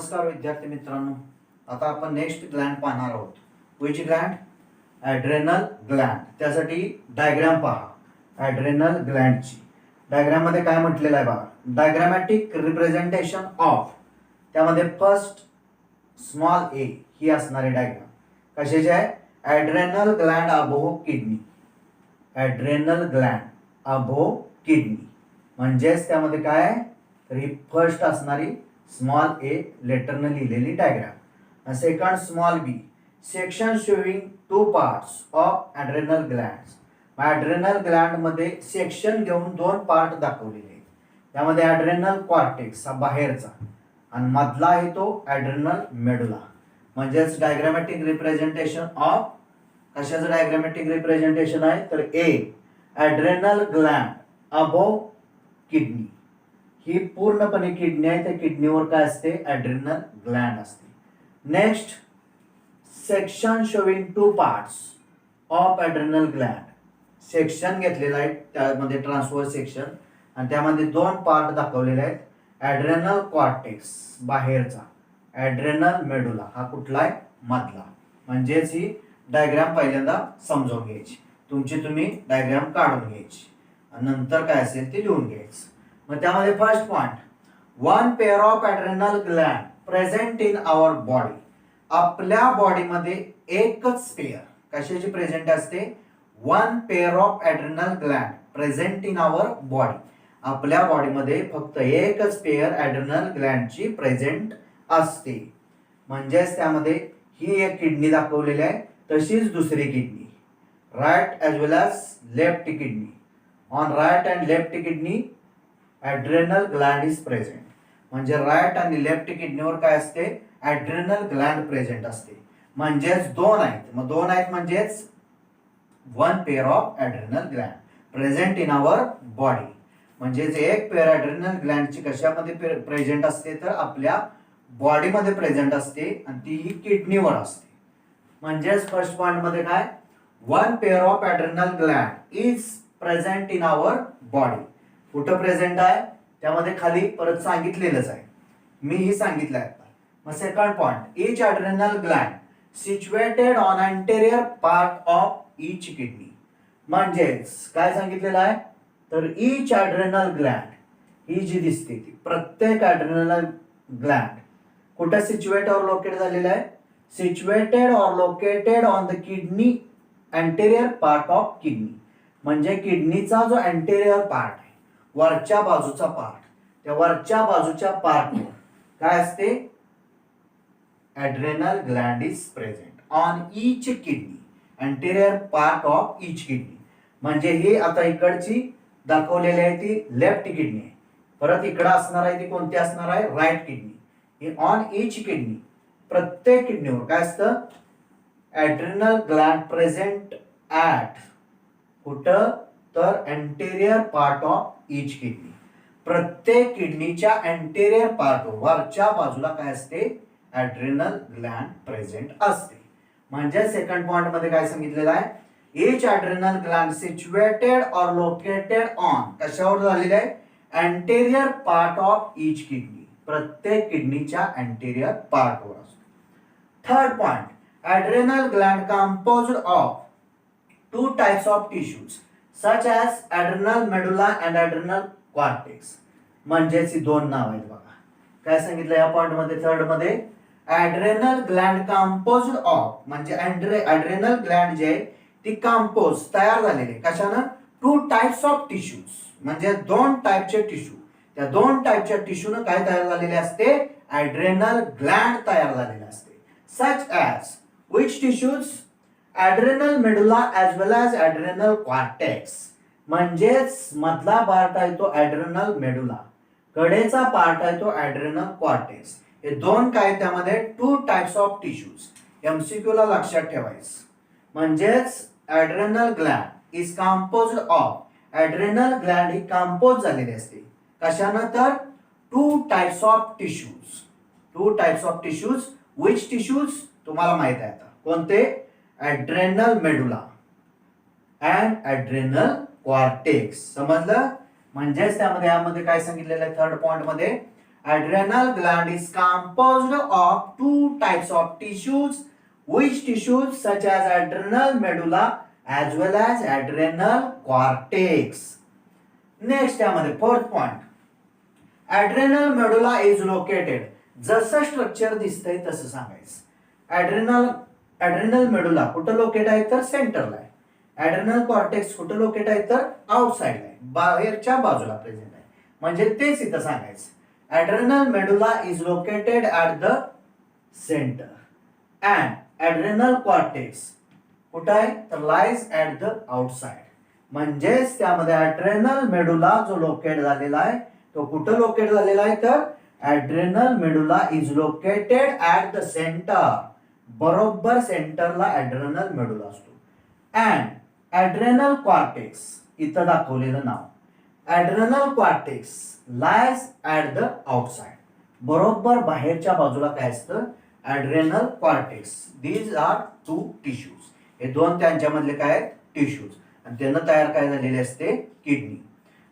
नमस्कार विद्यार्थी मित्रांनो, आता आपण नेक्स्ट ग्लँड पाहणार आहोत. Which Gland? Adrenal Gland. त्यासाठी डायग्राम पहा. ॲड्रेनल ग्लँडची डायग्राम मध्ये काय म्हटलेलं आहे बघा. डायग्रामॅटिक रिप्रेझेंटेशन ऑफ, त्यामध्ये फर्स्ट स्मॉल ए ही असणारी डायग्राम कशाची आहे? Adrenal Gland above kidney. Adrenal Gland above kidney म्हणजेच त्यामध्ये काय आहे? तर ही फर्स्ट असणारी स्मॉल ए लेटरनं लिहिलेली diagram. Second small b, section showing two parts of adrenal glands. Adrenal gland मध्ये सेक्शन घेऊन दोन पार्ट दाखवलेले आहेत. त्यामध्ये ॲड्रेनल कॉर्टेक्स हा बाहेरचा आणि मधला आहे तो ॲड्रेनल मेडुला. म्हणजेच डायग्रामॅटिक रिप्रेझेंटेशन ऑफ कशाचं डायग्रामॅटिक रिप्रेझेंटेशन आहे? तर ए ॲड्रेनल ग्लँड अबोव्ह किडनी. ही पूर्णपणे किडनी आहे, त्या किडनीवर काय असते? ॲड्रेनल ग्लँड असते. Next section showing two parts of adrenal Gland. Section घेतलेला आहे, त्यामध्ये ट्रान्सफर सेक्शन, आणि त्यामध्ये दोन पार्ट दाखवलेले आहेत. ॲड्रेनल कॉर्टेक्स बाहेरचा, ॲड्रेनल मेडुला हा कुठला आहे? मधला. म्हणजेच ही डायग्राम पहिल्यांदा समजावून घ्यायची, तुम्ही डायग्राम काढून घ्यायची आणि नंतर काय असेल ते लिहून घ्यायचं. मग त्यामध्ये first point, one pair of adrenal gland present in our body. आपल्या बॉडीमध्ये एकच पेअर कशाची प्रेझेंट असते? One pair of adrenal gland present in our body. आपल्या बॉडीमध्ये फक्त एकच पेअर ॲड्रेनल ग्लँडची प्रेझेंट असते. म्हणजेच त्यामध्ये ही एक किडनी दाखवलेली आहे, तशीच दुसरी kidney, right as well as left kidney. On right and left kidney adrenal gland is present. म्हणजे राईट आणि लेफ्ट किडनीवर काय असते? ॲड्रेनल ग्लँड प्रेझेंट असते. म्हणजेच दोन आहेत. मग दोन आहेत म्हणजेच one pair of adrenal gland present in our body. म्हणजेच एक पेअर ॲड्रेनल ग्लँडची कशामध्ये प्रेझेंट असते? तर आपल्या बॉडीमध्ये प्रेझेंट असते आणि ती ही किडनीवर असते. म्हणजेच फर्स्ट पॉइंट मध्ये काय? One pair of adrenal gland is present in our body. कुठं प्रेझेंट आहे? त्यामध्ये खाली परत सांगितलेलंच आहे, मीही सांगितलं आहे. मग second point, each adrenal Gland situated on anterior part of each kidney. म्हणजेच काय सांगितलेलं आहे? तर इच ॲड्रेनल ग्लँड ही जी दिसते ती प्रत्येक ॲड्रेनल ग्लँड कुठे सिच्युएट और लोकेट झालेला आहे? सिच्युएटेड और located on the kidney anterior part of kidney. म्हणजे किडनीचा जो अँटेरियर पार्ट आहे, वरच्या बाजूचा पार्ट, त्या वरच्या बाजूच्या पार्टवर काय असते? Adrenal gland is present on each kidney, anterior part of each kidney. म्हणजे ही आता इकडची दाखवलेली आहे ती लेफ्ट किडनी आहे, परत इकडं असणार आहे ती कोणती असणार आहे? Right kidney. ही ऑन इच किडनी, प्रत्येक किडनीवर काय असतं? ॲड्रेनल ग्लँड प्रेझेंट ॲट कुठं? तर anterior part of each kidney. प्रत्येक किडनीच्या अँटेरियर पार्ट वरच्या बाजूला काय असते? ॲड्रेनल ग्लँड प्रेझेंट असते. म्हणजे सेकंड पॉइंट मध्ये काय सांगितलेलं आहे? इच ॲड्रेनल ग्लँड सिच्युएटेड और लोकेटेड ऑन, कशावर झालेलं आहे? Anterior part of each kidney. प्रत्येक किडनीच्या अँटेरियर पार्टवर असतो. Third point, adrenal gland composed of to types of tissues such as adrenal medulla and adrenal cortex. म्हणजेच ही दोन नाव आहेत बघा. काय सांगितलं या पॉइंट मध्ये? थर्ड मध्ये ॲड्रेनल ग्लँड कंपोज्ड ऑफ, म्हणजे ॲड्रेनल ग्लँड जे आहे ती कंपोज तयार झालेली कशानं? Two types of tissues. म्हणजे दोन टाइपचे टिश्यू, त्या दोन टाइपच्या टिश्यूनं काय तयार झालेले असते? ॲड्रेनल ग्लँड तयार झालेले असते. Such as which tissues? Adrenal medulla as well as adrenal cortex. म्हणजेच मधला पार्ट आहे तो ॲड्रेनल मेडुला, कडेचा पार्ट आहे तो ॲड्रेनल कॉर्टेक्स. हे दोन काय? त्यामध्ये to types of tissues. MCQ ला लक्षात ठेवायचं. म्हणजेच adrenal gland is composed of, adrenal Gland he compose झालेली असते कशानं? तर to types of tissues. To types of tissues. Which tissues? तुम्हाला माहित आहे आता कोणते? Adrenal medulla and adrenal cortex. समजलं? म्हणजेच त्यामध्ये यामध्ये काय सांगितलेलं आहे? थर्ड पॉइंट मध्ये adrenal gland is composed of two types of tissues. Which tissues? Such as adrenal medulla as well as adrenal cortex. Next त्यामध्ये fourth point, adrenal medulla is located. जसं स्ट्रक्चर दिसतंय तसं सांगायचं. adrenal medulla कुठं locate आहे तर सेंटरला आहे. adrenal cortex कुठं लोकेट आहे तर आउटसाइडला आहे, बाहेरच्या बाजूला प्रेझेंट आहे. म्हणजे तेच इथं सांगायचं. adrenal medulla is located at the center and adrenal cortex कुठं आहे तर lies at the outside. म्हणजेच त्यामध्ये adrenal medulla जो लोकेट झालेला आहे तो कुठं लोकेट झालेला आहे तर adrenal medulla is located at the center. बरोबर सेंटरला adrenal medulla असतो. and adrenal cortex इथं दाखवलेलं नाव, adrenal cortex lies at the outside. बरोबर बाहेरच्या बाजूला काय असतं adrenal cortex. these are two tissues. हे दोन त्यांच्यामधले काय आहेत टिश्यूज आणि त्यांना तयार काय झालेले असते किडनी.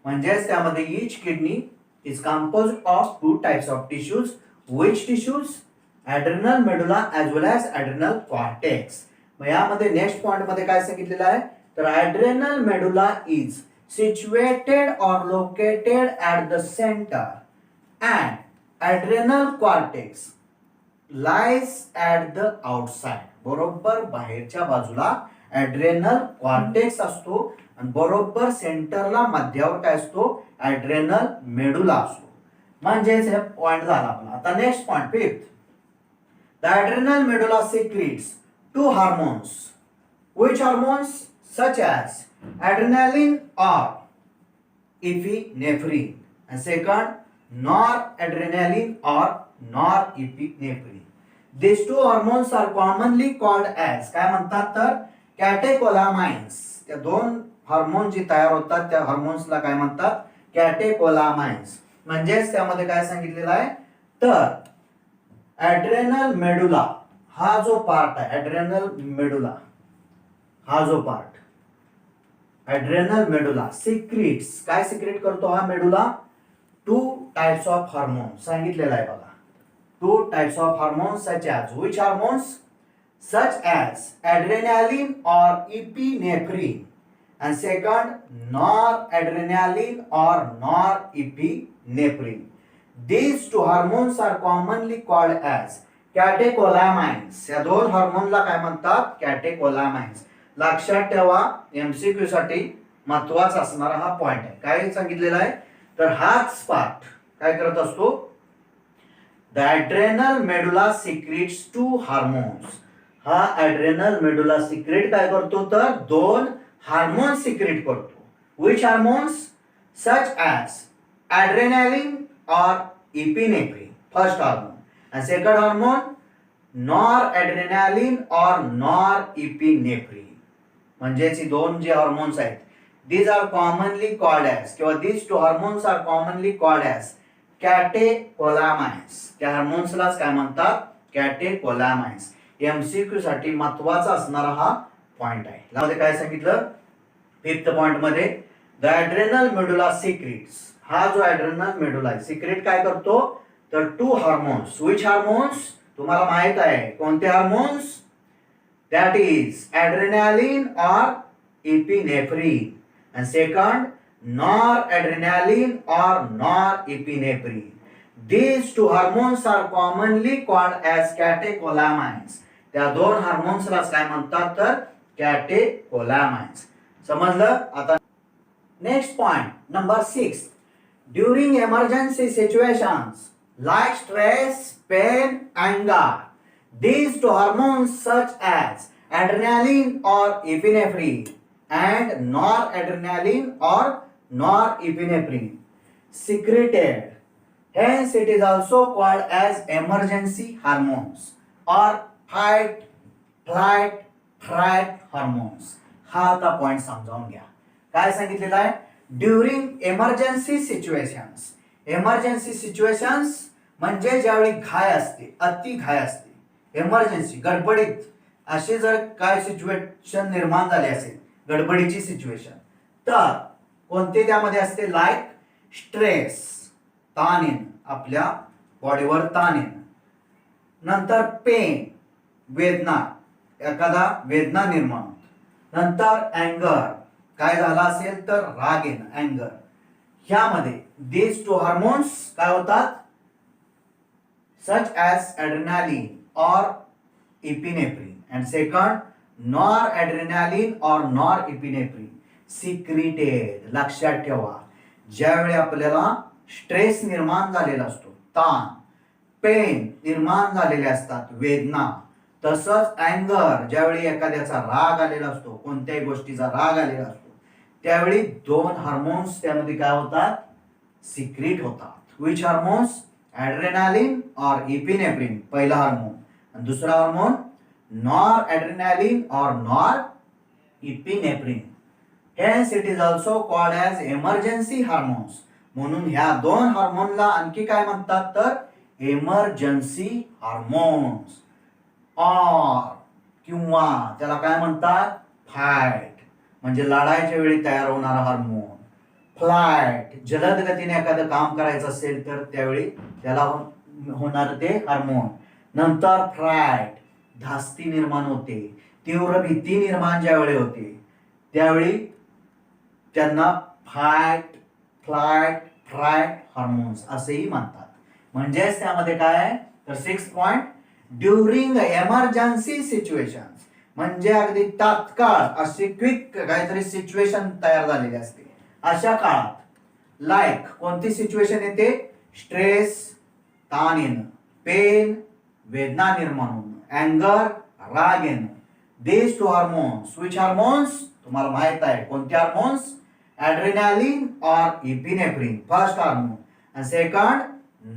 म्हणजेच त्यामध्ये each kidney is composed of two types of tissues. which tissues? adrenal medulla as well as adrenal cortex. मग यामध्ये नेक्स्ट पॉइंट मध्ये काय सांगितलेलं आहे तर adrenal medulla is situated or located at the center and adrenal cortex lies at the outside. बरोबर बाहेरच्या बाजूला adrenal cortex असतो आणि बरोबर सेंटरला मध्यावर काय असतो adrenal medulla असतो. म्हणजेच हे पॉइंट झाला आपला. आता next point fifth, the adrenal medulla secretes two hormones. which hormones? such as adrenaline or epinephrine, and second noradrenaline or norepinephrine. these two hormones are commonly called as काय म्हणतात तर कॅटेकोलामाइन्स. त्या दोन हार्मोन जे तयार होतात त्या हार्मोन्सला काय म्हणतात कॅटेकोलामाइन्स. म्हणजेच त्यामध्ये काय सांगितलेलं आहे तर adrenal medulla हा जो पार्ट आहे adrenal medulla हा जो पार्ट adrenal medulla secretes काय सिक्रेट करतो हा medulla to types of hormones सांगितलेला आहे बघा. To types of hormones such as which hormones? such as adrenaline or epinephrine and second noradrenaline or norepinephrine. these two hormones are commonly called as कॅटेकोलामाइन्स. या दोन हार्मोनला काय म्हणतात कॅटेकोलामाइन्स. लक्षात ठेवा एमसीक्यू साठी महत्वाचा असणारा हा पॉइंट आहे. काय सांगितलेलं आहे तर हाच पार्ट काय करत असतो the adrenal medulla secretes two hormones. हा adrenal medulla secrete काय करतो तर दोन हार्मोन सिक्रेट करतो. which hormones? such as adrenaline or epinephrine first hormone and second hormone noradrenaline or norepinephrine. म्हणजेच ही दोन जे हार्मोन्स आहेत these are commonly called as किंवा these two hormones are commonly called as कॅटेकोलामाइन्स. त्या हार्मोन्सलाच काय म्हणतात कॅटेकोलामाइन्स. एमसीक्यू साठी महत्वाचा असणारा हा पॉइंट आहे. यामध्ये काय सांगितलं फिफ्थ पॉइंट मध्ये द adrenal medulla secretes. हा जो adrenal medulla आहे सिक्रेट काय करतो तर टू हार्मोन्स. which hormones? तुम्हाला माहित आहे कोणते hormones? that is adrenaline or epinephrine and second noradrenaline or norepinephrine. these two hormones are commonly called as कॅटेकोलामाइन्स. त्या दोन हार्मोन्सला काय म्हणतात तर कॅटेकोलामाइन्स. समजलं? आता next point number 6, during emergency situations like stress, pain, anger, these two hormones such as adrenaline or epinephrine and noradrenaline or norepinephrine secreted. Hence it is also called as emergency hormones or fight, flight, fright hormones. हा आता point समजावून घ्या. काय सांगितलेलं आहे during emergency situations. emergency situations म्हणजे ज्यावेळी घाय असते, अति घाय असते, इमर्जन्सी गडबडीत असे जर काय सिच्युएशन निर्माण झाले असेल गडबडीची सिच्युएशन तर कोणते त्यामध्ये असते लाईक स्ट्रेस ताण येणं आपल्या बॉडीवर ताण येणं. नंतर पेन, वेदना, एखादा वेदना निर्माण होत. नंतर अँगर, काय झाला असेल तर राग येणं, अँगर. ह्यामध्ये these two hormones काय होतात, such as adrenaline or epinephrine, and second noradrenaline or norepinephrine secreted. लक्षात ठेवा, ज्यावेळी आपल्याला स्ट्रेस निर्माण झालेला असतो, ताण, पेन निर्माण झालेले असतात, वेदना, तसंच अँगर, ज्यावेळी एखाद्याचा राग आलेला असतो, कोणत्याही गोष्टीचा राग आलेला असतो, त्यावेळी दोन हार्मोन्स त्यामध्ये काय होतात, सिक्रीट होतात. विच हार्मोन्स, ॲड्रेनालिन और इपिनेफ्रिन, पहिला हार्मोन, आणि दुसरा हार्मोन नॉर ॲड्रेनालिन और nor epinephrine. Hence it is also called as emergency hormones. म्हणून ह्या दोन हार्मोनला आणखी काय म्हणतात तर इमर्जन्सी हार्मोन्स. और किंवा त्याला काय म्हणतात, फाइट म्हणजे लढाईच्या वेळी तयार होणारा हार्मोन. फ्लाइट, जलद गतीने एखादं काम करायचं असेल तर त्यावेळी त्याला होणार ते हार्मोन. नंतर फ्राइट, धास्ती निर्माण होते, तीव्र भीती निर्माण ज्यावेळी होते त्यावेळी त्यांना फाइट, फ्लाइट, फ्राइट हार्मोन्स असेही म्हणतात. म्हणजेच त्यामध्ये काय आहे तर 6 पॉइंट, ड्युरिंग एमर्जन्सी सिच्युएशन्स, म्हणजे अगदी तात्काळ अशी क्विक काहीतरी सिच्युएशन तयार झालेली असते अशा काळात. लाईक कोणती सिच्युएशन येते, स्ट्रेस, ताण येणं, पेन, वेदना निर्माण होणं, अँगर, राग येणं. these two hormones, which hormones, तुम्हाला माहित आहे कोणते hormones, adrenaline or epinephrine, first hormone, and second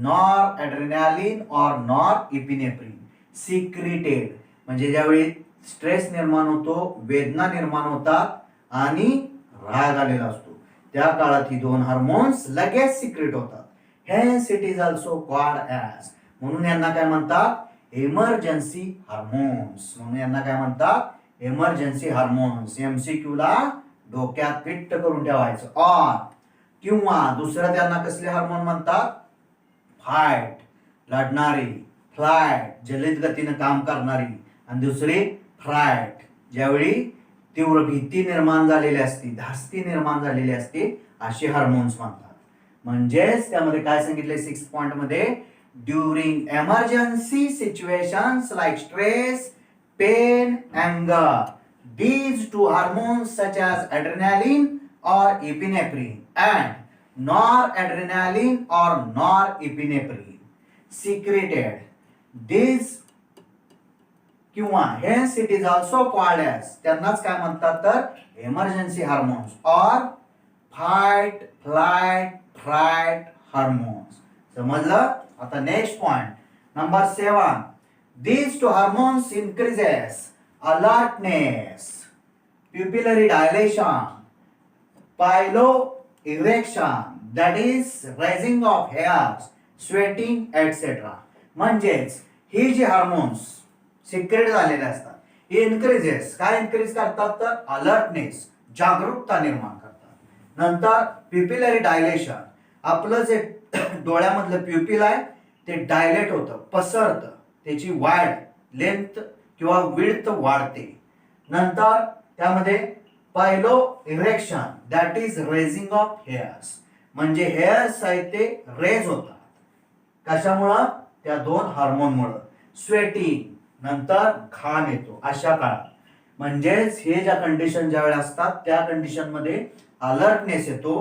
noradrenaline or norepinephrine secreted, म्हणजे ज्यावेळी स्ट्रेस निर्माण होतो, वेदना निर्माण होतात आणि राग आलेला असतो त्या काळात ही दोन हार्मोन्स लगेच सिक्रेट होतात. Hence it is also called as, म्हणून यांना काय म्हणतात, इमर्जन्सी हार्मोन्स. म्हणून यांना काय म्हणतात, इमर्जन्सी हार्मोन्स. एमसीक्यू ला डोक्यात फिट्ट करून ठेवायचं. और किंवा दुसरं त्यांना कसले हार्मोन म्हणतात, फाइट, लढणारी, फ्लाइट, जलद गतीने काम करणारी, आणि दुसरी फ्राइट, ज्यावेळी तीव्र भीती निर्माण झालेली असते, धास्ती निर्माण झालेली असते, असे हार्मोन्स म्हणतात. म्हणजेच त्यामध्ये काय सांगितले 6 पॉइंट मध्ये, during emergency situations like stress, pain, अँगर, these two hormones such as adrenaline or epinephrine and noradrenaline or norepinephrine secreted. These किंवा hence it is also called as, त्यांनाच काय म्हणतात तर इमर्जन्सी हार्मोन्स और फाइट, फ्लाइट, फ्राइट हार्मोन्स. समजलं. आता next point number 7, these two hormones increases alertness, pupillary dilation, piloerection, that is raising of hairs, sweating, etc. म्हणजेच ही जी hormones secret झालेले असतात, हे इन्क्रीजेस, काय इन्क्रीज करतात तर अलर्टनेस, जागरूकता निर्माण करतात. नंतर प्युपिलरी डायलेशन, आपलं जे डोळ्यामधलं प्युपिल आहे ते डायलेट होतं, पसरतं, त्याची वाढ, लेंथ किंवा विड्थ वाढते. नंतर त्यामध्ये पायलो erection, that is raising of hairs, म्हणजे हेअर्स आहेत ते रेज होतात. कशामुळं, त्या दोन हार्मोनमुळं. स्वेटिंग, नंतर घाम येतो अशा काळात. म्हणजेच हे ज्या कंडिशन ज्यावेळी असतात त्या कंडिशन मध्ये अलर्टनेस येतो,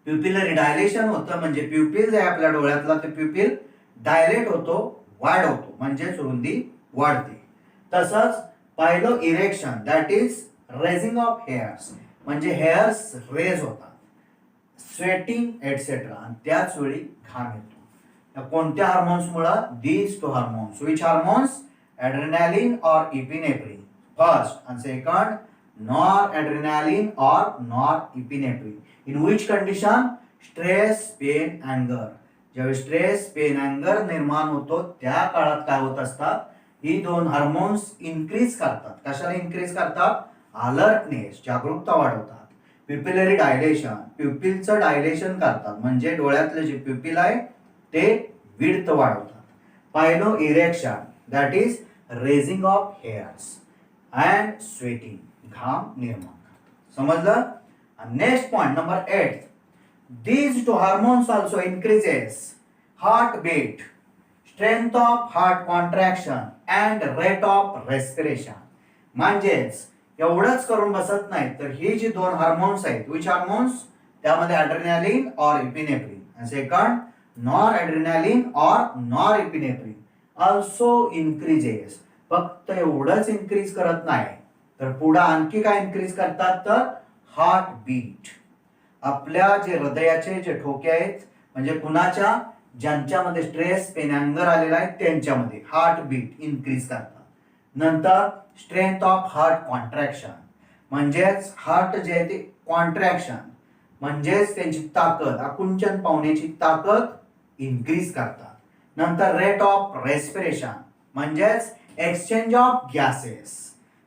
प्युपिलरी डायलेशन होतं, म्हणजे प्युपिल जे आपल्या डोळ्यातला ते प्युपिल डायलेट होतो, वाढ होतो, म्हणजेच रुंदी वाढते. तसंच piloerection, that is raising of hairs, म्हणजे हेअर्स रेज होतात, स्वेटिंग एटसेट्रा, आणि त्याच वेळी घाम येतो. कोणत्या हार्मोन्समुळे, these two hormones. Which hormones, adrenaline और इपिनेफ्रिन फर्स्ट, आणि second noradrenaline or norepinephrine. In which condition, stress, pain, अँगर. ज्यावेळी स्ट्रेस, पेन, अँगर निर्माण होतो त्या काळात काय होत असतात, ही दोन हार्मोन्स इन्क्रीज करतात. कशाला इन्क्रीज करतात, अलर्टनेस, जागरूकता वाढवतात. प्युपिलरी डायलेशन, प्युपिलचं डायलेशन करतात, म्हणजे डोळ्यातले जे प्युपिल आहे ते विड्थ वाढवतात. पायलो erection that is raising of hairs and sweating, घाम निर्माण करतात. समजलं? Next point number 8, these two hormones also increases heartbeat, strength of heart contraction and rate of respiration. म्हणजेच एवढंच करून बसत नाही तर ही जी दोन हार्मोन्स आहेत, विच हार्मोन्स, त्यामध्ये ॲड्रेनालिन और इपिनेफ्रिन, आणि सेकंड नॉर ॲड्रेनालिन और नॉर इपिनेफ्रिन ऑल्सो इन्क्रीजेस. फक्त एवढंच इन्क्रीज करत नाही तर पुढे आणखी काय इन्क्रीज करतात तर हार्ट बीट. आपल्या जे हृदयाचे जे ठोके आहेत म्हणजे कुणाच्या, ज्यांच्यामध्ये स्ट्रेस पेन अँगर आलेला आहे त्यांच्यामध्ये हार्ट बीट इन्क्रीज करतात. नंतर स्ट्रेंथ ऑफ हार्ट कॉन्ट्रॅक्शन, म्हणजेच हार्ट जे आहे ते कॉन्ट्रॅक्शन म्हणजेच त्यांची ताकद, आकुंचन पावण्याची ताकद इन्क्रीज करतात. नंतर रेट ऑफ रेस्पिरेशन म्हणजेच exchange of gases,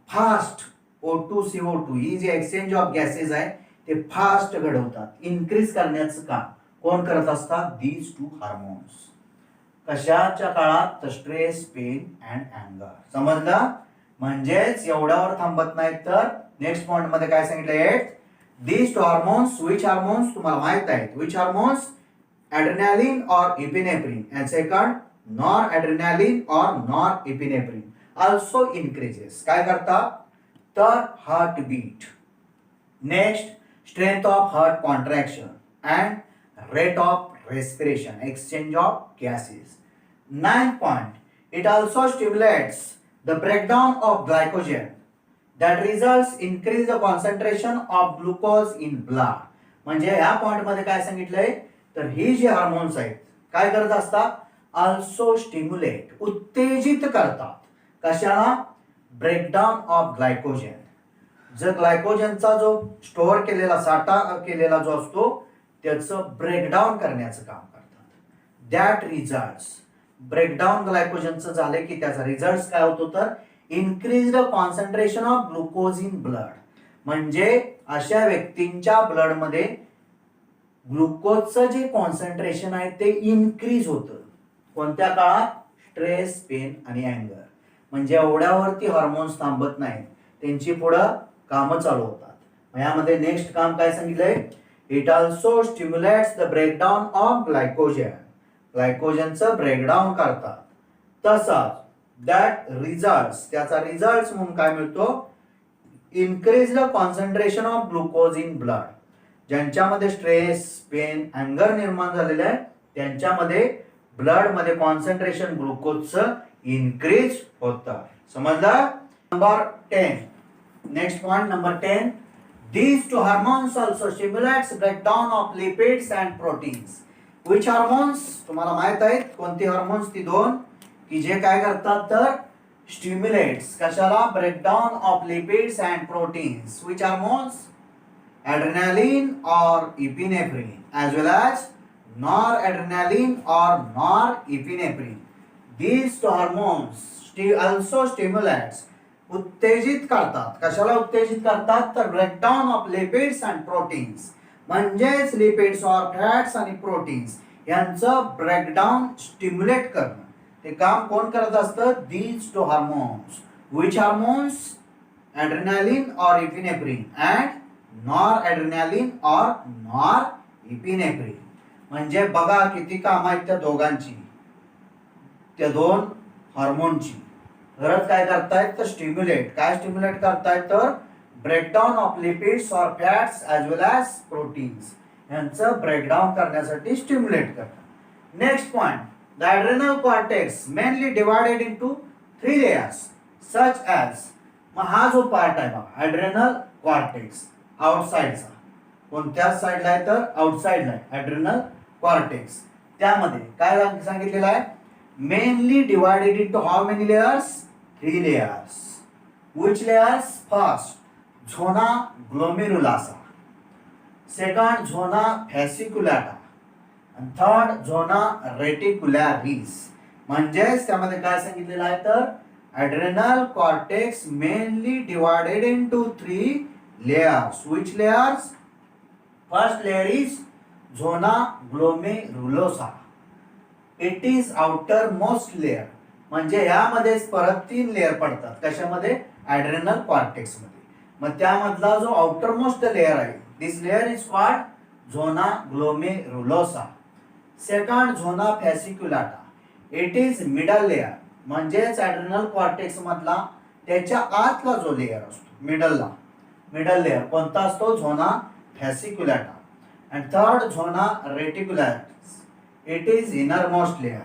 fast O2 CO2 ही जी एक्सचेंज ऑफ गॅसेस आहे ते फास्ट घडवतात, इन्क्रीज करण्याचं काम कोण करत असतात, दीज टू हार्मोन्स. कशाच्या काळात तर स्ट्रेस पेन अँड अँगर. समजलं? म्हणजेच एवढ्यावर थांबत नाही तर नेक्स्ट पॉइंट मध्ये काय सांगितलंय, these two hormones, which hormones तुम्हाला माहित आहेत, विच हार्मोन्स, ॲड्रेनालिन और epinephrine, and second nor adrenaline और नॉर इपिनेफ्रिन ऑल्सो इन्क्रीजेस. काय करतात तर heart beat. Next strength of heart contraction and rate of respiration, exchange of gases. 9th point, it also stimulates the breakdown of glycogen that results increase the concentration of glucose in blood. म्हणजे या point मध्ये काय सांगितलंय तर ही जी hormones आहेत काय करत असतात, ऑल्सो स्टिम्युलेट, उत्तेजित करतात. कशाला, ब्रेकडाऊन ऑफ ग्लायकोजन. जर ग्लायकोजनचा जो स्टोअर केलेला साठा केलेला जो असतो त्याचं ब्रेकडाऊन करण्याचं काम करतात. दॅट रिझल्ट्स, ब्रेकडाऊन ग्लायकोजनचं झालं की त्याचा रिझल्ट काय होतो तर increase the concentration of glucose in blood. म्हणजे अशा व्यक्तींच्या ब्लड मध्ये ग्लुकोजचं जे कॉन्सन्ट्रेशन आहे ते इन्क्रीज होतं. कोणत्या काळात, स्ट्रेस पेन आणि अँगर. म्हणजे एवढ्यावरती हार्मोन्स थांबत नाहीत, त्यांची पुढं कामं चालू होतात. यामध्ये नेक्स्ट काम काय सांगितलंय, it also stimulates the breakdown of glycogen. ग्लायकोजनचं ब्रेकडाऊन करतात. तसंच दॅट रिझल्ट्स, त्याचा रिझल्ट म्हणून काय मिळतो, increase the concentration of glucose in blood. ज्यांच्यामध्ये स्ट्रेस पेन अँगर निर्माण झालेलं आहे त्यांच्यामध्ये ब्लड मध्ये कॉन्सन्ट्रेशन ग्लुकोजचं इन्क्रीज होतं. समजलं? Number 10, next point number 10, these two hormones also stimulates breakdown of lipids and proteins. Which hormones तुम्हाला माहित आहेत कोणती हार्मोन्स, ती दोन की जे काय करतात तर स्टिम्युलेट्स कशाला, breakdown of lipids and proteins. Which hormones, adrenaline और epinephrine as well as noradrenaline or norepinephrine. These two hormones also stimulates, उत्तेजित करतात. कशाला उत्तेजित करतात तर breakdown of lipids and proteins. म्हणजेच लिपिड्स और फॅट्स आणि प्रोटीन्स यांचं ब्रेकडाऊन स्टिम्युलेट करणं हे काम कोण करत असतं, these two hormones. Which hormones, adrenaline और इपिनेफ्रिन अँड नॉर ॲड्रेनालिन और नॉर इपिनेफ्रिन. म्हणजे बघा किती काम आहेत त्या दोघांची, त्या दोन हार्मोनची. परत काय करतायत तर स्टिम्युलेट. काय स्टिम्युलेट करतायत तर breakdown of lipids or fats as well as proteins यांचं ब्रेकडाऊन करण्यासाठी स्टिम्युलेट करतात. Next point, the adrenal cortex mainly divided into 3 layers such as. मग हा जो पार्ट आहे बघा ॲड्रेनल कॉर्टेक्स आउटसाइडचा, कोणत्या साइडला आहे तर आउटसाइडला आहे ॲड्रेनल कॉर्टेक्स. त्यामध्ये काय सांगितलेलं आहे, mainly divided into how many layers, 3 layers. Which layers? First, zona glomerulosa, second zona fasciculata and third zona reticularis. म्हणजेच त्यामध्ये काय सांगितलेलं आहे तर adrenal cortex mainly divided into 3 layers. Which layers? First layer is zona glomerulosa. It is outer most layer, म्हणजे यामध्येच परत 3 layer पडतात. कशामध्ये? ॲड्रेनल कॉर्टेक्स मध्ये. मग त्यामधला जो आउटर मोस्ट लेअर आहे, this layer is called zona glomerulosa. Second zona fasciculata, it is middle layer, म्हणजेच ॲड्रेनल कॉर्टेक्स मधला त्याच्या आतला जो लेअर असतो मिडल लेअर कोणता असतो? Zona fasciculata. And third zona reticularis, it is inner most layer.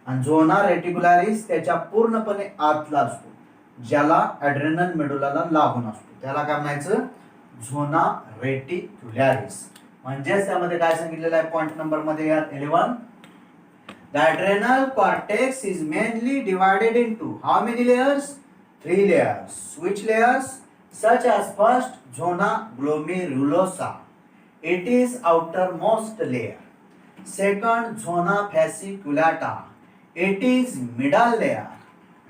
आणि झोना रेटिक्युलॅरिस त्याच्या पूर्णपणे आतला असतो, ज्याला ॲड्रेनल मेडुलाला लागून असतो, त्याला काय म्हणायचं? झोना रेटिक्युलॅरिस. म्हणजेच त्यामध्ये काय सांगितलेलं आहे पॉइंट नंबर मध्ये यार 11, the adrenal cortex is mainly divided into how many layers? 3 layers. Which layers? Such as first zona glomerulosa, it is outermost layer. Second zona fasciculata, it is middle layer.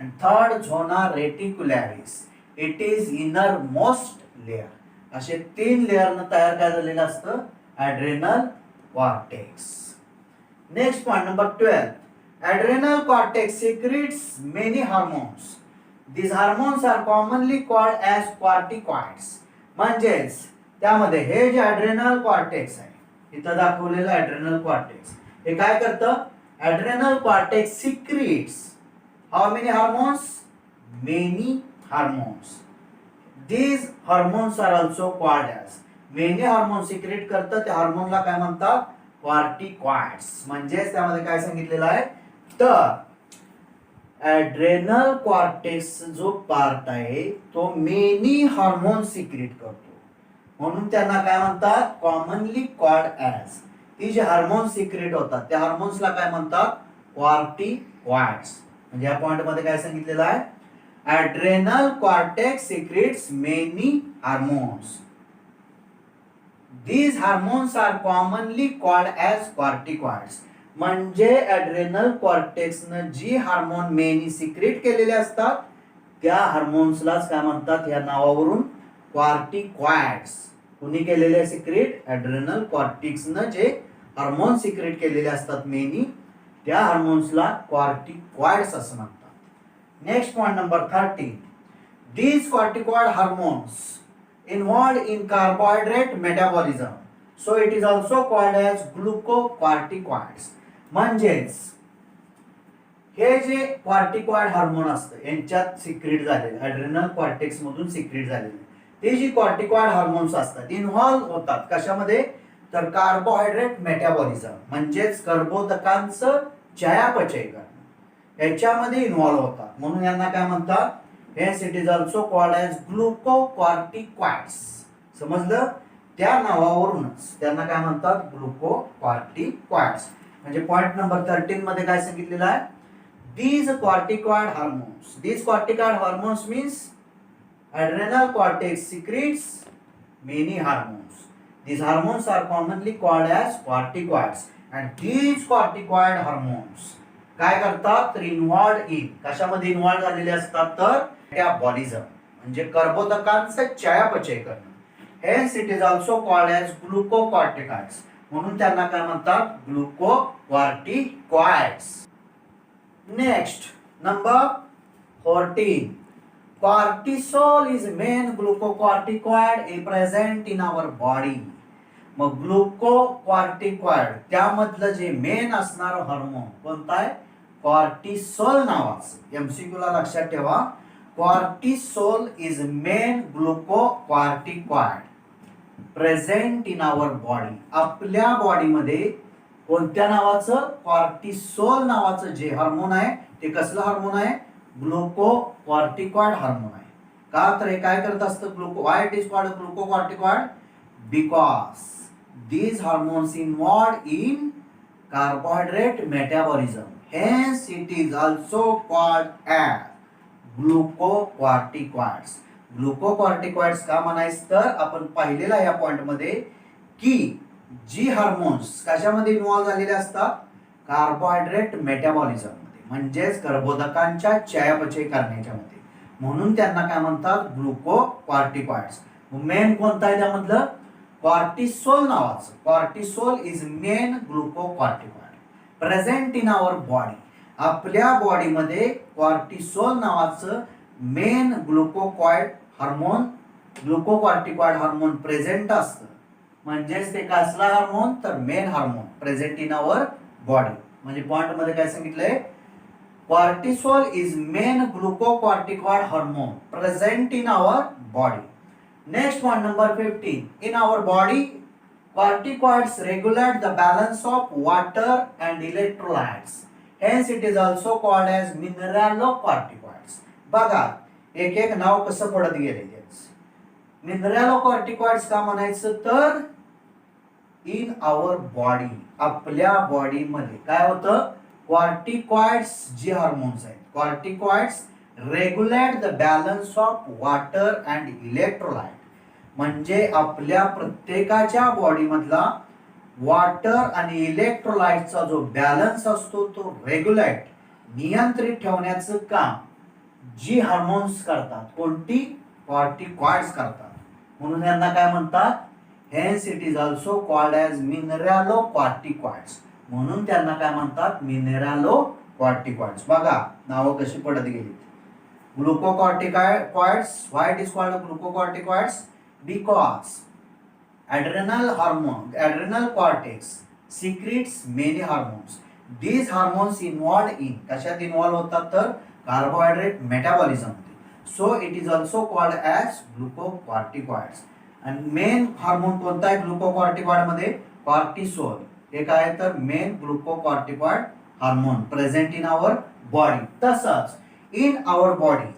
And third zona reticularis, it is innermost layer. असे 3 layer तयार काय झालेलं असतं adrenal cortex. Next point number 12. Adrenal cortex secretes many hormones. These hormones are commonly called as corticoids. म्हणजेच त्यामध्ये हे जे adrenal cortex आहे, इथं दाखवलेलं ॲड्रेनल कॉर्टेक्स, हे काय करतं? Adrenal cortex secretes how many hormones? Many hormones. These hormones are also called as, many hormone secrete करतं, त्या हार्मोनला काय म्हणतात? कॉर्टिकॉइड्स. म्हणजेच त्यामध्ये काय सांगितलेलं आहे, तर ॲड्रेनल कॉर्टेक्स जो पार्ट आहे तो मेनी हार्मोन सिक्रेट करतो, म्हणून त्यांना काय म्हणतात? Commonly called as. ती जे हार्मोन सिक्रेट होतात त्या हार्मोन्सला काय म्हणतात? कॉर्टिकॉइड्स. म्हणजे या पॉइंट मध्ये काय सांगितलेलं आहे? Adrenal cortex secretes many hormones. These hormones are commonly called as corticoids. म्हणजे ॲड्रेनल कॉर्टेक्सनं जी हार्मोन मेनी सिक्रेट केलेले असतात त्या हार्मोन्सलाच काय म्हणतात? या नावावरून कॉर्टिकॉइड्स. कुणी केलेले सिक्रेट? ॲड्रेनल कॉर्टेक्सनं जे हार्मोन सिक्रेट केलेले असतात मेनी, त्या हार्मोन्सला कॉर्टिकॉइड्स असं म्हणतात. Next point number 13. These corticoid hormones involved in carbohydrate metabolism, so it is also called as glucocorticoids. म्हणजेच हे जे कॉर्टिकॉइड हार्मोन असतं यांच्यात सिक्रेट झालेले, ॲड्रेनल कॉर्टेक्स मधून सिक्रेट झालेले ते जी कॉर्टिकॉइड हार्मोन्स असतात इन्व्हॉल्व होतात कशामध्ये? तर कार्बोहायड्रेट मेटाबॉलिझम, म्हणजेच कर्बोदकांचं चयापचय करणं याच्यामध्ये इन्व्हॉल्व होतात, म्हणून यांना काय म्हणतात? Hence it is also called as glucocorticoids. समजलं? त्या नावावरूनच त्यांना काय म्हणतात? ग्लुकोकॉर्टिकॉइड्स. म्हणजे पॉइंट नंबर 13 मध्ये काय सांगितलेलं आहे? These corticoid hormones. These corticoid hormones means adrenal cortex secretes many hormones. These hormones are commonly called as corticoids. And these corticoid hormones काय करतात? इन्व्हॉल्ड इन, कशामध्ये इन्व्हॉल्व झालेले असतात? तर मेटाबॉलिझम, म्हणजे कर्बोदकांचं चयापचय करणं. Hence it is also called as glucocorticoids, म्हणून त्यांना काय म्हणतात? Glucocorticoids. Next number 14. Cortisol is main glucocorticoid present in our body. मग ग्लुकोकॉर्टिकॉइड त्यामधलं जे मेन असणारं हार्मोन कोणतं आहे? कॉर्टिसोल नावाचं. एमसीक्यू ला लक्षात ठेवा, cortisol is main glucocorticoid present in our body. आपल्या बॉडीमध्ये कोणत्या नावाचं? कॉर्टिसोल नावाचं जे हार्मोन आहे ते कसलं हार्मोन आहे? ग्लुकोकॉर्टिकॉइड हार्मोन आहे. का? तर हे काय करत असतं? Why it is called glucocorticoid? Because these hormones involved in carbohydrate metabolism, hence it is also called as glucocorticoids. ग्लुकोकॉर्टिकॉइड्स का म्हणायचं? तर आपण पाहिलेला या पॉइंट मध्ये की जी हार्मोन्स कशामध्ये इन्व्हॉल्व झालेले असतात? कार्बोहायड्रेट मेटाबॉलिझम मध्ये, म्हणजेच कर्बोदकांच्या चयापचय करण्याच्या मध्ये, म्हणून त्यांना काय म्हणतात? ग्लुकोकॉर्टिकॉइड्स. मेन कोणता आहे त्यामधलं? कॉर्टिसोल नावाचं. Cortisol is main glucocorticoid. Present in our body. आपल्या बॉडीमध्ये कॉर्टिसोल नावाचं मेन ग्लुकोकॉर्टिकॉइड हार्मोन प्रेझेंट असतं. म्हणजेच ते कसला हार्मोन तर main hormone present in our body. म्हणजे पॉइंट मध्ये काय सांगितलंय, cortisol is main glucocorticoid hormone present in our body. Next point number 15. In our body corticoids regulate the balance of water and electrolytes. Hence it is also called as mineralocorticoids. बघा एक एक नाव कसं पडत गेले. Mineralocorticoids का म्हणायचं तर in our body, आपल्या बॉडी मध्ये काय होतं, कॉर्टिकॉइड्स जे हार्मोन्स आहेत, corticoids regulate the balance of water and electrolyte. म्हणजे आपल्या प्रत्येकाच्या बॉडी मधला वॉटर आणि इलेक्ट्रोलाइटचा जो बॅलन्स असतो तो रेग्युलेट नियंत्रित ठेवण्याचं काम जी हार्मोन्स करतात, कोणती, कॉर्टिकॉइड्स करतात. म्हणून यांना काय म्हणतात, hence it is also called as mineralocorticoids. म्हणून त्यांना काय म्हणतात, मिनरलोकॉर्टिकॉइड्स. बघा नावं कशी पडत गेली. Glucocorticoids, why it is called glucocorticoids, because adrenal cortex secretes many hormones. These hormones involved in कशात इन्व्हॉल्व होतात तर carbohydrate metabolism. So it is also called as glucocorticoids. आणि मेन हार्मोन कोणता आहे ग्लुकोकॉर्टिकॉइड मध्ये, कॉर्टिसोल. हे काय तर main glucocorticoid hormone present in our body. तसंच in our body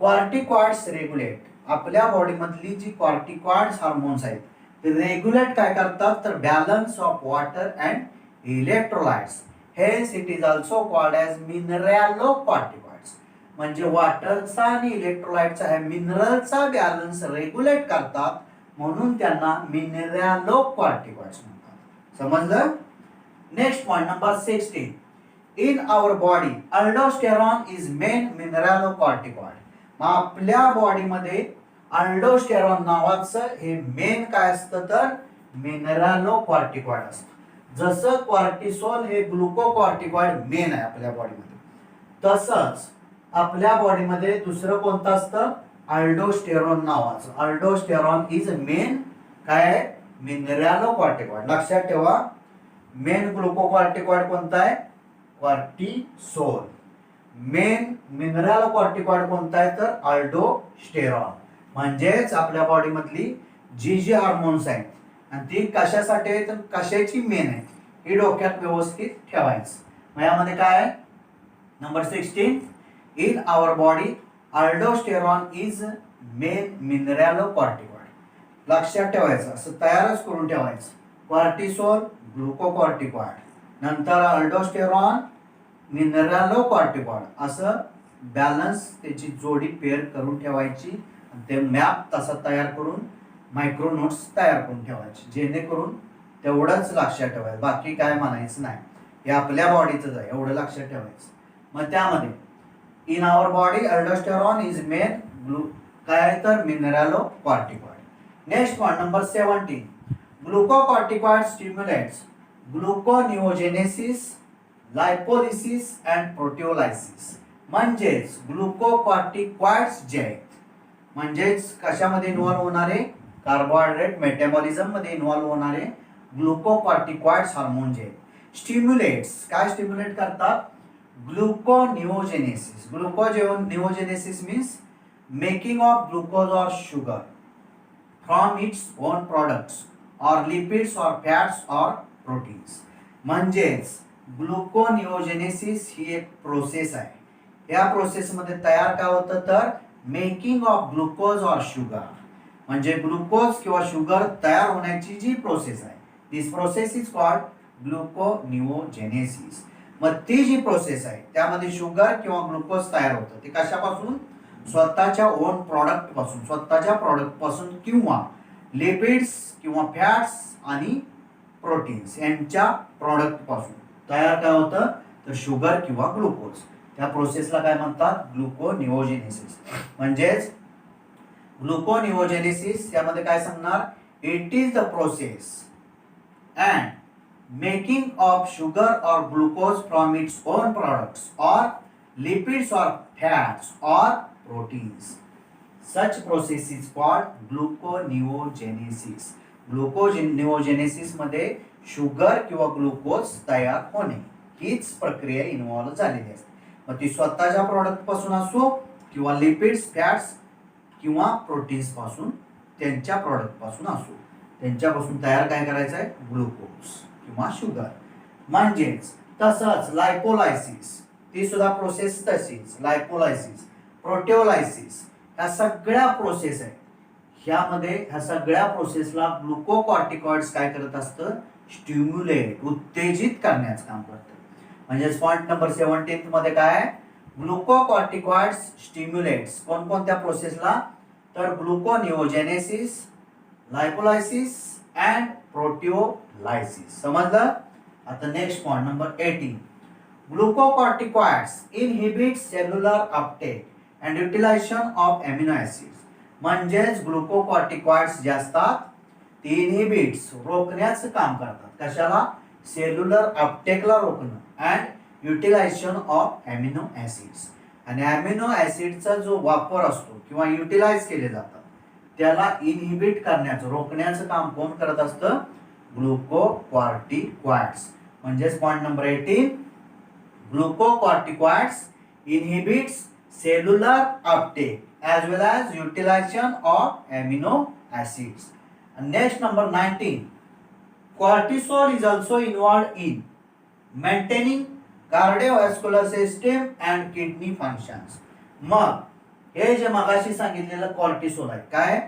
corticoids regulate, आपल्या बॉडी मधली जी कॉर्टिकॉइड्स हार्मोन्स आहेत ते रेग्युलेट काय करतात तर balance of water and electrolytes. Hence it is also called as mineralocorticoids. म्हणजे वॉटरचा आणि इलेक्ट्रोलाइटचा हे मिनरलचा बॅलन्स रेग्युलेट करतात, म्हणून त्यांना मिनरलोकॉर्टिकॉइड्स म्हणतात. समजलं. Next point number 16. In our body aldosterone is main mineralocorticoid. आपल्या बॉडीमध्ये अल्डोस्टेरॉन नावाचं हे मेन काय असतं तर मिनरलोकॉर्टिकॉइड असतं. जसं कॉर्टिसोल हे ग्लुकोकॉर्टिकॉइड मेन आहे आपल्या बॉडीमध्ये, तसंच आपल्या बॉडीमध्ये दुसरं कोणतं असतं, अल्डोस्टेरॉन नावाचं. अल्डोस्टेरॉन इज मेन काय, मिनरलोकॉर्टिकॉइड. लक्षात ठेवा, मेन ग्लुकोकॉर्टिकॉइड कोणता आहे, कॉर्टिसोल. मेन मिनरलोकॉर्टिकॉइड कोणता आहे तर अल्डोस्टेरॉन. म्हणजेच आपल्या बॉडी मधली जी जी हार्मोन्स आहेत आणि ती कशासाठी आहेत तर कशाची मेन आहे हे डोक्यात व्यवस्थित ठेवायचं. मग यामध्ये काय आहे number 16. In our body aldosterone is main mineralocorticoid. लक्षात ठेवायचं, असं तयारच करून ठेवायचं. कॉर्टिसोल ग्लुकोकॉर्टिकॉइड, नंतर अल्डोस्टेरॉन मिनरलोकॉर्टिकॉइड, असं बॅलन्स त्याची जोडी पेअर करून ठेवायची. ते मॅप तसा तयार करून मायक्रो नोट्स तयार करून ठेवायचे, जेणेकरून तेवढंच लक्षात ठेवायचं, बाकी काय म्हणायचं नाही. हे आपल्या बॉडीचं आहे एवढं लक्षात ठेवायचं. मग त्यामध्ये in our body aldosterone is main काय तर mineralocorticoid. Next point number 17. Glucocorticoid stimulates gluconeogenesis, lipolysis and proteolysis. म्हणजेच ग्लुकोकॉर्टिकॉइड्स जे आहेत म्हणजेच कशामध्ये इन्व्हॉल्व होणारे, कार्बोहायड्रेट मेटाबॉलिझम मध्ये इन्व्हॉल्व होणारे ग्लुकोकॉर्टिकॉइड्स हार्मोन जे स्टिम्युलेट्स, काय स्टिम्युलेट करतात, gluconeogenesis. Gluconeogenesis means making of glucose or sugar from its own products or lipids or fats or proteins. म्हणजेच ग्लुकोनिओजेनेसिस ही एक प्रोसेस आहे. या प्रोसेसमध्ये तयार काय होतं तर making of glucose or sugar, म्हणजे ग्लुकोज किंवा शुगर तयार होण्याची जी प्रोसेस आहे, दिस प्रोसेस इज कॉल्ड ग्लुकोनिओजेनेसिस. मग ती जी प्रोसेस आहे त्यामध्ये शुगर किंवा ग्लुकोज तयार होतं. ते कशापासून, स्वतःच्या ओन प्रॉडक्ट पासून, स्वतःच्या प्रॉडक्ट पासून किंवा लिपिड्स किंवा फॅट्स आणि प्रोटीन्स यांच्या प्रॉडक्ट पासून तयार काय होतं तर शुगर किंवा ग्लुकोज. त्या प्रोसेसला काय म्हणतात, ग्लुकोनिओजेनेसिस. म्हणजेच ग्लुकोनिओजेनेसिस यामध्ये काय सांगणार, it is the process and making of sugar or glucose from its own products or lipids or fats or proteins. Such process is called gluconeogenesis. ग्लुकोनेओजेनेसिस मध्ये शुगर किंवा ग्लुकोज तयार होणे हीच प्रक्रिया इन्व्हॉल्व झालेली असते. मग ती स्वतःच्या प्रॉडक्ट पासून असो किंवा लिपिड्स फॅट्स किंवा प्रोटीन्स पासून त्यांच्या प्रॉडक्ट पासून असो त्यांच्यापासून तयार काय करायचं आहे ग्लुकोज किंवा शुगर. म्हणजेच तसंच लायपोलायसिस ती सुद्धा प्रोसेस तशीच लायपोलायसिस प्रोटिओलायसिस ह्या सगळ्या प्रोसेस आहेत. ह्या सगळ्या प्रोसेसला ग्लुकोकॉर्टिकॉइड्स काय करत असतं स्टिम्युलेट उत्तेजित करण्याचं काम करतं. म्हणजे पॉइंट नंबर 17 मध्ये काय ग्लुकोकॉर्टिकॉइड्स स्टिम्युलेट्स कोणकोणत्या प्रोसेसला तर ग्लुकोनिओजेनेसिस लायपोलायसिस अँड प्रोटिओलायसिस. समजलं. आता next point number 18 glucocorticoids inhibit cellular uptake and utilization of amino acids. म्हणजेच ग्लुकोकॉर्टिकॉइड्स जे असतात ते इनहिबिट्स रोखण्याचं काम करतात. कशाला सेल्युलर अपटेकला रोखणं and utilization of amino acids. आणि अमिनो ऍसिडचा जो वापर असतो किंवा युटिलाइज केले जातात त्याला इनहिबिट करण्याचं रोखण्याचं काम कोण करत असतं ग्लुकोकॉर्टिकॉइड्स. म्हणजेच point number 18 glucocorticoids inhibits cellular uptake as well as utilization of amino acids. And next number 19 cortisol is also involved in maintaining cardiovascular system and kidney functions. मग हे जे मगाशी सांगितलेलं कॉर्टिसोल आहे काय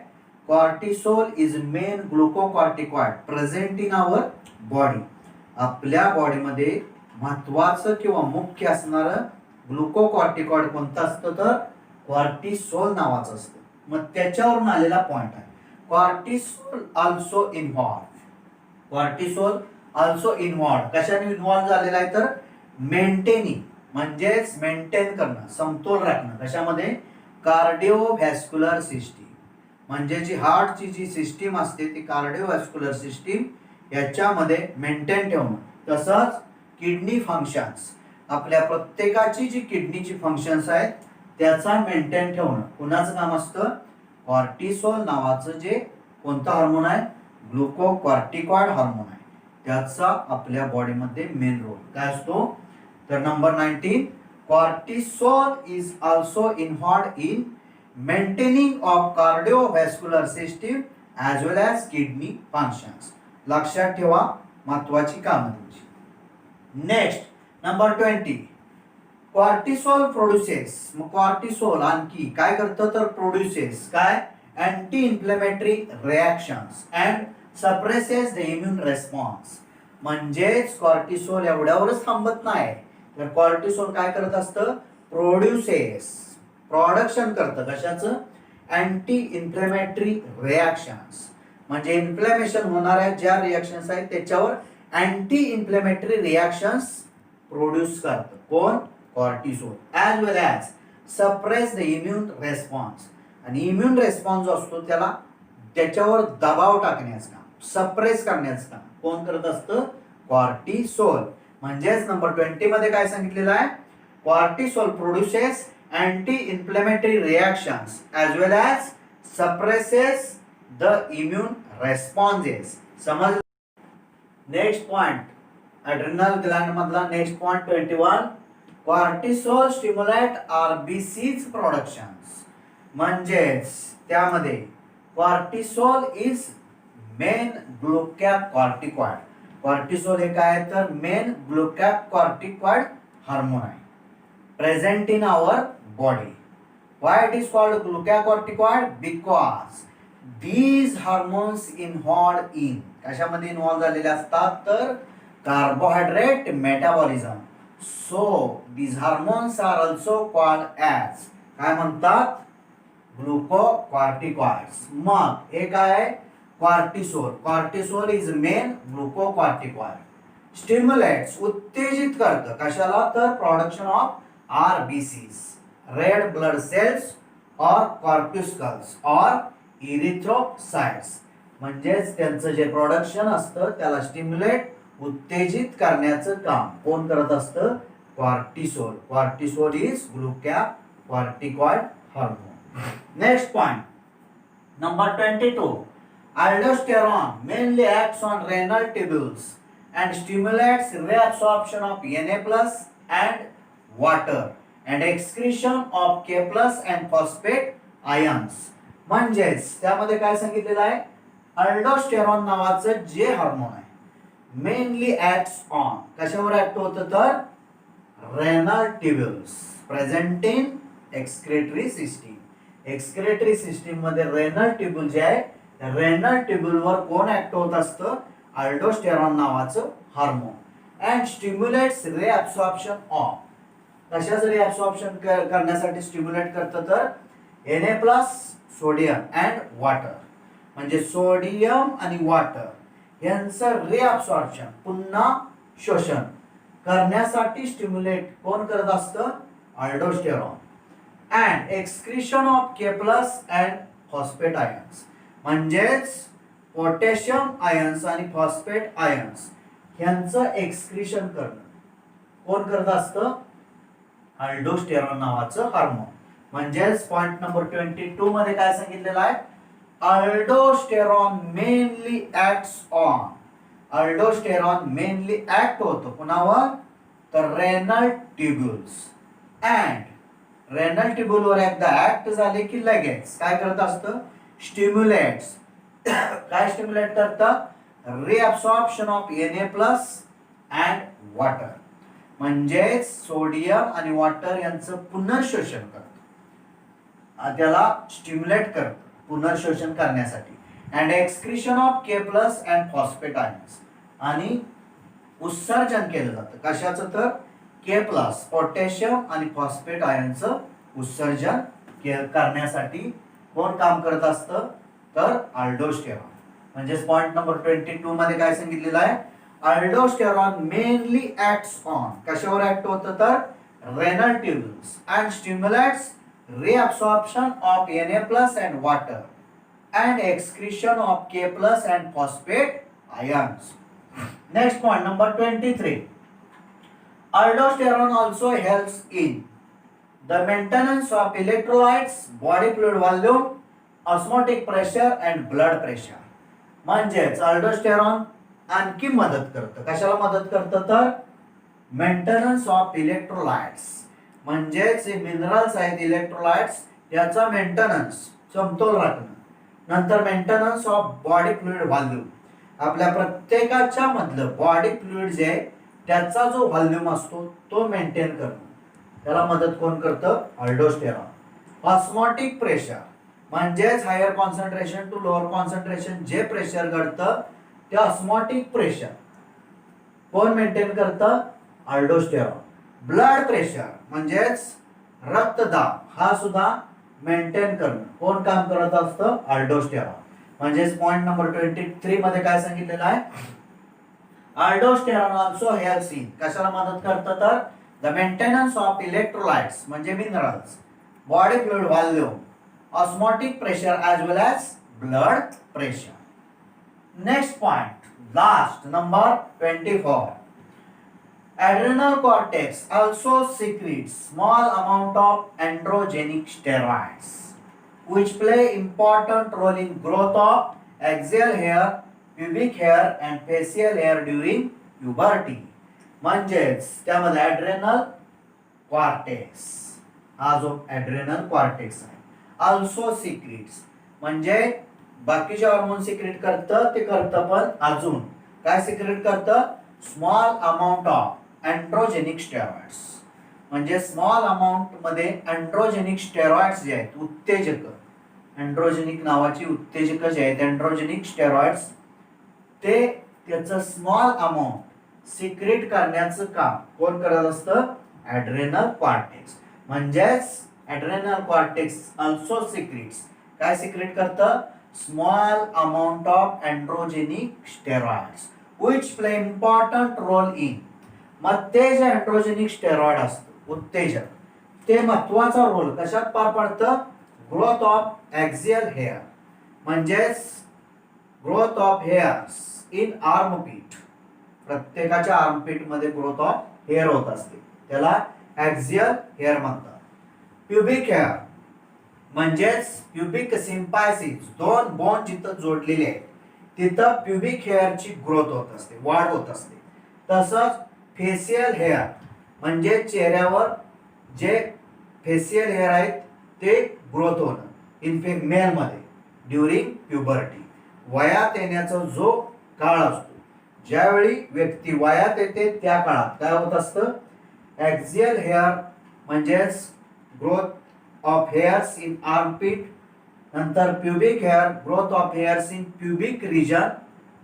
cortisol is main glucocorticoid present in our body. आपल्या बॉडीमध्ये महत्वाचं किंवा मुख्य असणारं ग्लुकोकॉर्टिकॉइड कोणतं असतं तर कॉर्टिसोल नावाचं असतं. मग त्याच्यावरून आलेला पॉइंट आहे कॉर्टिसोल आल्सो इन्व्हॉल्व कशाने इन्व्हॉल्व झालेला आहे तर मेंटेनिंग म्हणजेच मेंटेन करणं समतोल राखणं कशामध्ये कार्डिओव्हॅस्क्युलर सिस्टीम. म्हणजे जी हार्टची जी सिस्टीम असते ती कार्डिओव्हॅस्क्युलर सिस्टीम याच्यामध्ये मेंटेन ठेवणं. तसंच किडनी फंक्शन्स आपल्या प्रत्येकाची जी किडनीची फंक्शन्स आहेत त्याचा मेंटेन ठेवणं कुणाचं काम असतं कॉर्टिसोल नावाचं जे कोणतं हार्मोन आहे ग्लुकोकॉर्टिकॉइड हार्मोन आहे त्याचा आपल्या बॉडीमध्ये मेन रोल काय असतो तर number 19 cortisol is also involved in maintaining of cardiovascular system as well as kidney functions. लक्षात ठेवा महत्वाची कामं तुमची. Next number 20 cortisol produces. मग कॉर्टिसोल आणखी काय करतं तर प्रोड्युसेस काय anti inflammatory reactions and suppresses the immune response. म्हणजेच कॉर्टिसोल एवढ्यावरच थांबत नाही तर कॉर्टिसोल काय करत असतं प्रोड्युसेस प्रोडक्शन करतं कशाचं अँटी इन्फ्लेमेटरी रिॲक्शन्स. म्हणजे इन्फ्लेमेशन होणाऱ्या ज्या रिॲक्शन्स आहेत त्याच्यावर अँटी इन्फ्लेमेटरी रिॲक्शन्स प्रोड्यूस करतं कोण cortisol as well as suppress the immune response. आणि इम्युन रेस्पॉन्स जो असतो त्याला त्याच्यावर दबाव टाकण्याचं काम सप्रेस करण्याचं काम कोण करत असतं कॉर्टिसोल. म्हणजेच नंबर 20 मध्ये काय सांगितलेलं आहे cortisol produces anti inflammatory reactions as well as suppresses the immune responses. समज. नेक्स्ट पॉइंट ॲड्रिनल ग्लँड मधला next point 21 cortisol stimulate RBCs productions. म्हणजेच त्यामध्ये cortisol is main glucocorticoid. Cortisol हे काय तर मेन ग्लुकोकॉर्टिकॉइड हार्मोन आहे present in our body. Why it is called glucocorticoid because these hormones involved in कशामध्ये involve झालेले असतात तर carbohydrate metabolism. So these hormones are also called as काय म्हणतात ग्लुकोकॉर्टिकॉइड्स. मग हे काय cortisol cortisol is main glucocorticoid stimulates उत्तेजित करतं कशाला तर production of RBCs red blood cells और कॉर्प्युस्कल्स और इरिथ्रोसाइट्स. म्हणजेच त्यांचं जे प्रोडक्शन असतं त्याला स्टिम्युलेट उत्तेजित करण्याचं काम कोण करत असतं? Cortisol. Cortisol is glucocorticoid hormone. Next point number 22. Aldosterone mainly acts on renal tubules and stimulates reabsorption of Na plus and water and excretion of K plus and phosphate ions. म्हणजेच त्यामध्ये काय सांगितलेलं आहे? अल्डोस्टेरॉन नावाचं जे hormone आहे mainly acts on, कशावर act होतं तर renal tubules present in excretory system. Excretory system मध्ये रेनल ट्युब्युल जे आहे त्या रेनल ट्युब्युल वर कोण ऍक्ट होत असतं? अल्डोस्टेरॉन नावाचं हार्मोन अँड स्टिम्युलेट्स रिअब्सॉर्प्शन ऑफ. कशाचं रिअब्सॉर्प्शन करण्यासाठी स्टिम्युलेट करतं तर Na plus sodium and water. म्हणजे सोडियम आणि वॉटर यांचं रिअब्सॉर्प्शन पुन्हा शोषण करण्यासाठी स्टिम्युलेट कोण करत असतं? Aldosterone. And excretion of K plus and phosphate ions. म्हणजेच पोटॅशियम आयन्स आणि फॉस्फेट आयन्स यांचं एक्सक्रिशन करणं कोण करत असतं? अल्डोस्टेरॉन नावाचं हार्मोन. म्हणजेच पॉइंट नंबर 22 मध्ये काय सांगितलेलं आहे? Aldosterone mainly acts on. Aldosterone mainly act होतो कुणावर तर रेनल ट्युब्युल्स अँड रेनल ट्युब्युल वर एकदा ऍक्ट झाले की लगेच काय करत असतं? स्टिम्युलेट्स. काय स्टिम्युलेट करतं? Reabsorption of Na plus and water. म्हणजेच सोडियम आणि वॉटर यांचं पुनर्शोषण करतं. त्याला स्टिम्युलेट करतं पुनर्शोषण करण्यासाठी. And excretion of K plus and phosphate ions. आणि उत्सर्जन केलं जातं कशाचं तर K प्लस पोटॅशियम आणि फॉस्फेट आयनचं उत्सर्जन करण्यासाठी कोण काम करत असतं तर अल्डोस्टेरॉन. म्हणजेच पॉइंट नंबर 22 मध्ये काय सांगितलेलं आहे? Aldosterone mainly acts on. कशावर ऍक्ट होतं तर renal tubules and stimulates reabsorption of Na plus and water and excretion of K plus and phosphate ions. Next point number 23. Aldosterone also helps in the maintenance of electrolytes, body fluid volume, osmotic pressure and blood pressure. म्हणजेच aldosterone आणखी मदत करतं. कशाला मदत करतं तर maintenance of electrolytes. म्हणजेच minerals आहेत इलेक्ट्रोलाइट्स याचा मेंटेनन्स समतोल राखणं. नंतर maintenance of body fluid volume. आपल्या प्रत्येकाच्या मधलं बॉडी फ्लुइड जे आहे त्याचा जो व्हॉल्यूम असतो तो मेंटेन करणं त्याला मदत कोण करतं? अल्डोस्टेरॉन. ऑस्मॉटिक प्रेशर म्हणजेच higher concentration to lower concentration जे प्रेशर घडतं ते ऑस्मॉटिक प्रेशर कोण मेंटेन करतं? अल्डोस्टेरॉन. ब्लड प्रेशर म्हणजेच रक्तदाब हा सुद्धा मेंटेन करणं कोण काम करत असतं? अल्डोस्टेरॉन. म्हणजेच पॉइंट नंबर 23 मध्ये काय सांगितलेलं आहे? Aldosterone also helps in. कशाला मदत करतं तर द मेंटेनन्स ऑफ इलेक्ट्रोलाइट्स म्हणजे minerals, body fluid volume, osmotic pressure as well as blood pressure. Next point last number 24. Adrenal cortex also secretes small amount of androgenic steroids which play important role in growth of axial hair, pubic hair and facial hair during puberty. म्हणजेच त्यामध्ये adrenal cortex हा जो adrenal cortex आहे also secretes म्हणजे बाकीचे hormone secrete करतं ते करतं पण अजून काय सिक्रेट करतं? Small amount of androgenic steroids. म्हणजे स्मॉल अमाउंट मध्ये अँड्रोजेनिक स्टेरॉइड्स जे आहेत उत्तेजक अँड्रोजेनिक नावाची उत्तेजक जे आहेत अँड्रोजेनिक स्टेरॉइड्स ते त्याचं स्मॉल अमाउंट सिक्रेट करण्याचं काम कोण करत असतं? Adrenal cortex. म्हणजेच ॲड्रेनल कॉर्टेक्स ऑल्सो सिक्रेट्स काय सिक्रेट करतं? Small amount of androgenic steroids which play important role in. मग ते जे अँड्रोजेनिक स्टेरॉइड असतं उत्तेजक ते महत्वाचा रोल कशात पार पाडतं? Growth of axial hair. म्हणजेच growth of hairs in armpit प्रत्येकाच्या आर्मपिट मध्ये ग्रोथ ऑफ हेअर होत असते, त्याला ऍक्झियल हेअर म्हणतात. प्युबिक हेअर म्हणजेच प्युबिक सिम्पायसिस, दोन बोन जिथं जोडलेले आहेत तिथं प्युबिक हेअरची ग्रोथ होत असते, वाढ होत असते. तसंच फेशियल हेअर म्हणजे चेहऱ्यावर जे फेशियल हेअर आहेत ते ग्रोथ होणं इन मेल मध्ये ड्युरिंग प्युबर्टी, वयात येण्याचा जो काळ असतो, ज्यावेळी व्यक्ती वयात येते त्या काळात काय होत असतं, ऍक्झियल हेअर म्हणजेच growth of hairs in armpit, नंतर pubic hair growth of hairs in pubic region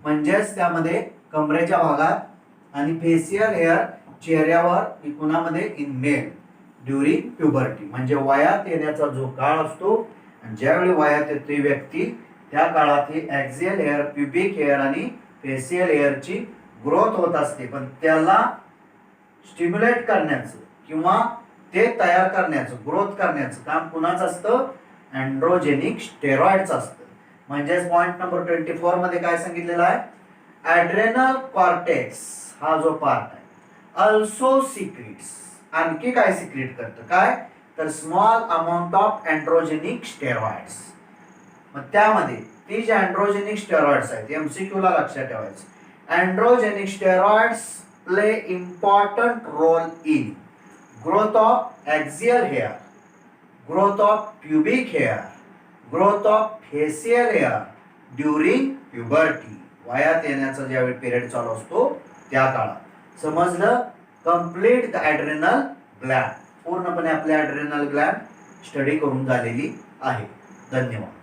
म्हणजेच त्यामध्ये कमरेच्या भागात, आणि फेशियल हेअर चेहऱ्यावर कुणामध्ये इन मेल ड्युरिंग प्युबर्टी म्हणजे वयात येण्याचा जो काळ असतो, आणि ज्यावेळी वयात येते व्यक्ती त्या काळात ही ऍक्झियल हेअर, प्युबिक हेअर आणि फेशियल हेअरची ग्रोथ होत असते. पण त्याला स्टिम्युलेट करण्याचं किंवा ते तयार करण्याचं, ग्रोथ करण्याचं काम कुणाचं असतं, अँड्रोजेनिक स्टेरॉइडचं असतं. म्हणजेच पॉइंट नंबर 24 मध्ये काय सांगितलेलं आहे, ॲड्रेनल कॉर्टेक्स हा जो पार्ट आहे अल्सो सिक्रीट्स, आणखी काय सिक्रीट करतं, काय तर small amount of androgenic steroids. मग त्यामध्ये ती जे अँड्रोजेनिक स्टेरॉइड्स आहेत एमसीक्यू ला लक्षात ठेवायचं, androgenic steroids play important role in growth of axial hair, growth of pubic hair, growth of facial hair during puberty, वयात येण्याचा ज्यावेळी पिरियड चालू असतो त्या काळात. समजलं? कंप्लीट द ॲड्रेनल ग्लॅंड, पूर्णपणे आपल्या ॲड्रेनल ग्लॅंड स्टडी करून झालेली आहे. धन्यवाद.